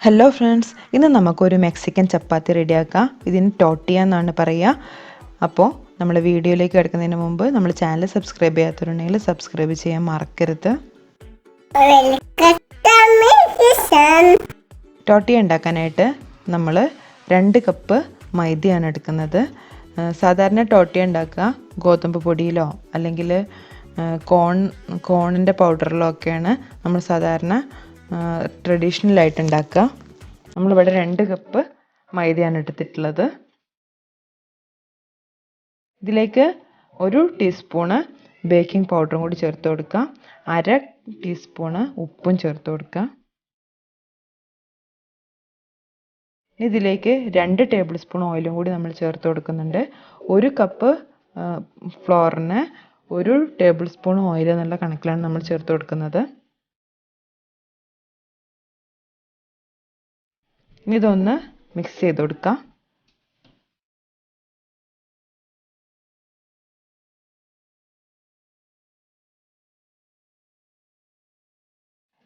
Hello friends, ഇന്ന് നമുക്കൊരു Mexican ചപ്പാത്തി റെഡിയാക്കാം. ഇതിന് ടോട്ടിയ എന്നാണ് പറയുക. അപ്പോൾ നമ്മൾ വീഡിയോയിലേക്ക് കിടക്കുന്നതിന് മുമ്പ് നമ്മൾ ചാനൽ സബ്സ്ക്രൈബ് ചെയ്യാത്തവരുണ്ടെങ്കിൽ സബ്സ്ക്രൈബ് ചെയ്യാൻ മറക്കരുത്. ടോട്ടിയ ഉണ്ടാക്കാനായിട്ട് നമ്മൾ 2 കപ്പ് മൈദയാണ് എടുക്കുന്നത്. സാധാരണ ടോട്ടിയ ഉണ്ടാക്കുക ഗോതമ്പ് പൊടിയിലോ അല്ലെങ്കിൽ കോണിൻ്റെ പൗഡറിലോ ഒക്കെയാണ് നമ്മൾ സാധാരണ ട്രഡീഷണൽ ആയിട്ട് ഉണ്ടാക്കുക. നമ്മളിവിടെ 2 കപ്പ് മൈദയാണ് എടുത്തിട്ടുള്ളത്. ഇതിലേക്ക് 1 ടീസ്പൂണ് ബേക്കിംഗ് പൗഡറും കൂടി ചേർത്ത് കൊടുക്കുക. 1/2 ടീസ്പൂണ് ഉപ്പും ചേർത്ത് കൊടുക്കുക. ഇതിലേക്ക് 2 ടേബിൾ സ്പൂൺ ഓയിലും കൂടി നമ്മൾ ചേർത്ത് കൊടുക്കുന്നുണ്ട്. 1 കപ്പ് ഫ്ലോറിന് 1 ടേബിൾ സ്പൂൺ ഓയിൽ എന്നുള്ള കണക്കിലാണ് നമ്മൾ ചേർത്ത് കൊടുക്കുന്നത്. ഇനി ഇതൊന്ന് മിക്സ് ചെയ്ത് കൊടുക്കാം.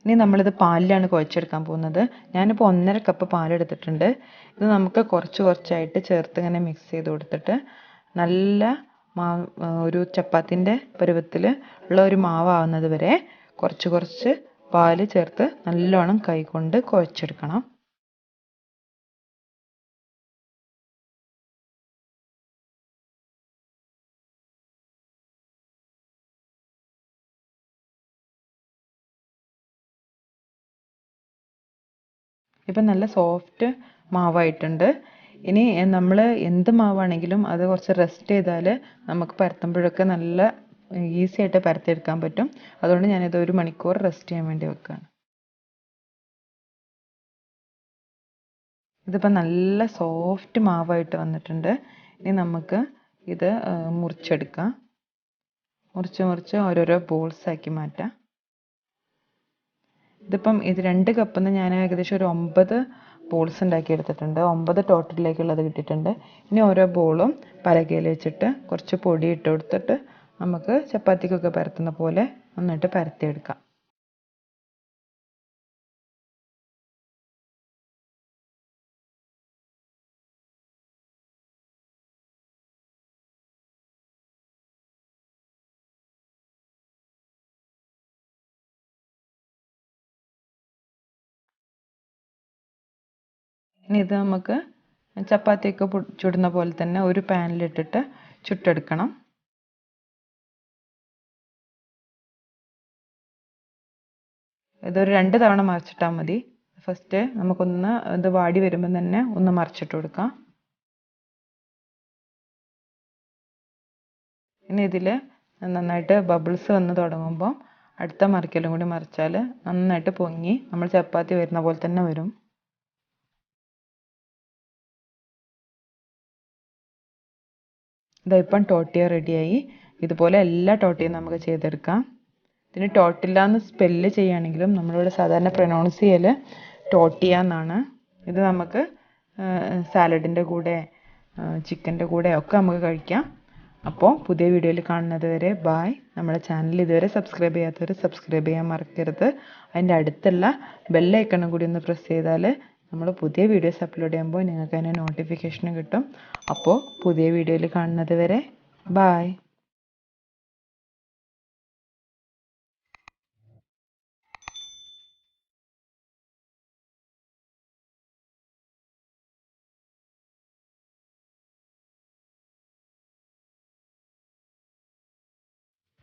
ഇനി നമ്മളിത് പാലിലാണ് കുഴച്ചെടുക്കാൻ പോകുന്നത്. ഞാനിപ്പോൾ 1.5 കപ്പ് പാലെടുത്തിട്ടുണ്ട്. ഇത് നമുക്ക് കുറച്ചായിട്ട് ചേർത്ത് ഇങ്ങനെ മിക്സ് ചെയ്ത് കൊടുത്തിട്ട് നല്ല ഒരു ചപ്പാത്തിൻ്റെ പരുവത്തിൽ ഉള്ള ഒരു മാവാകുന്നത് വരെ കുറച്ച് പാല് ചേർത്ത് നല്ലോണം കൈകൊണ്ട് കുഴച്ചെടുക്കണം. ഇപ്പം നല്ല സോഫ്റ്റ് മാവായിട്ടുണ്ട്. ഇനി നമ്മൾ എന്ത് മാവാണെങ്കിലും അത് കുറച്ച് റെസ്റ്റ് ചെയ്താൽ നമുക്ക് പരത്തുമ്പോഴൊക്കെ നല്ല ഈസി ആയിട്ട് പരത്തിയെടുക്കാൻ പറ്റും. അതുകൊണ്ട് ഞാനിത് 1 മണിക്കൂർ റെസ്റ്റ് ചെയ്യാൻ വേണ്ടി വെക്കുകയാണ്. ഇതിപ്പോൾ നല്ല സോഫ്റ്റ് മാവായിട്ട് വന്നിട്ടുണ്ട്. ഇനി നമുക്ക് ഇത് മുറിച്ചെടുക്കാം. മുറിച്ച് ഓരോരോ ബോൾസ് ആക്കി മാറ്റാം. ഇതിപ്പം 2 കപ്പിൽ നിന്ന് ഞാൻ ഏകദേശം ഒരു 9 ബോൾസ് ഉണ്ടാക്കിയെടുത്തിട്ടുണ്ട്. 9 ടോട്ടലിലേക്കുള്ളത് കിട്ടിയിട്ടുണ്ട്. ഇനി ഓരോ ബോളും പലകയിൽ വെച്ചിട്ട് കുറച്ച് പൊടി ഇട്ട് കൊടുത്തിട്ട് നമുക്ക് ചപ്പാത്തിക്കൊക്കെ പരത്തുന്ന പോലെ നന്നായിട്ട് പരത്തിയെടുക്കാം. ഇനി ഇത് നമുക്ക് ചപ്പാത്തിയൊക്കെ ചുടുന്ന പോലെ തന്നെ ഒരു പാനിലിട്ടിട്ട് ചുട്ടെടുക്കണം. ഇതൊരു 2 തവണ മറിച്ചിട്ടാൽ മതി. ഫസ്റ്റ് നമുക്കൊന്ന് ഇത് വാടി വരുമ്പോൾ തന്നെ ഒന്ന് മറിച്ചിട്ട് കൊടുക്കാം. ഇനി ഇതിൽ നന്നായിട്ട് ബബിൾസ് വന്ന് തുടങ്ങുമ്പോൾ അടുത്ത മറിക്കലും കൂടി മറിച്ചാൽ നന്നായിട്ട് പൊങ്ങി നമ്മൾ ചപ്പാത്തി വരുന്ന പോലെ തന്നെ വരും. ഇപ്പം ടോട്ടിയ റെഡിയായി. ഇതുപോലെ എല്ലാ ടോട്ടിയും നമുക്ക് ചെയ്തെടുക്കാം. ഇതിന് ടോട്ടില്ല എന്ന് സ്പെല്ല് ചെയ്യുകയാണെങ്കിലും നമ്മളിവിടെ സാധാരണ പ്രൊനൗൺസ് ചെയ്യൽ ടോട്ടിയ എന്നാണ്. ഇത് നമുക്ക് സാലഡിൻ്റെ കൂടെ ചിക്കൻ്റെ കൂടെ ഒക്കെ നമുക്ക് കഴിക്കാം. അപ്പോൾ പുതിയ വീഡിയോയിൽ കാണുന്നത് വരെ ബായ്. നമ്മുടെ ചാനൽ ഇതുവരെ സബ്സ്ക്രൈബ് ചെയ്യാത്തവർ സബ്സ്ക്രൈബ് ചെയ്യാൻ മറക്കരുത്. അതിൻ്റെ അടുത്തുള്ള ബെല്ലൈക്കണും കൂടി ഒന്ന് പ്രസ് ചെയ്താൽ നമ്മൾ പുതിയ വീഡിയോസ് അപ്ലോഡ് ചെയ്യുമ്പോൾ നിങ്ങൾക്ക് അതിൻ്റെ നോട്ടിഫിക്കേഷൻ കിട്ടും. അപ്പോൾ പുതിയ വീഡിയോയിൽ കാണുന്നത് വരെ ബായ്.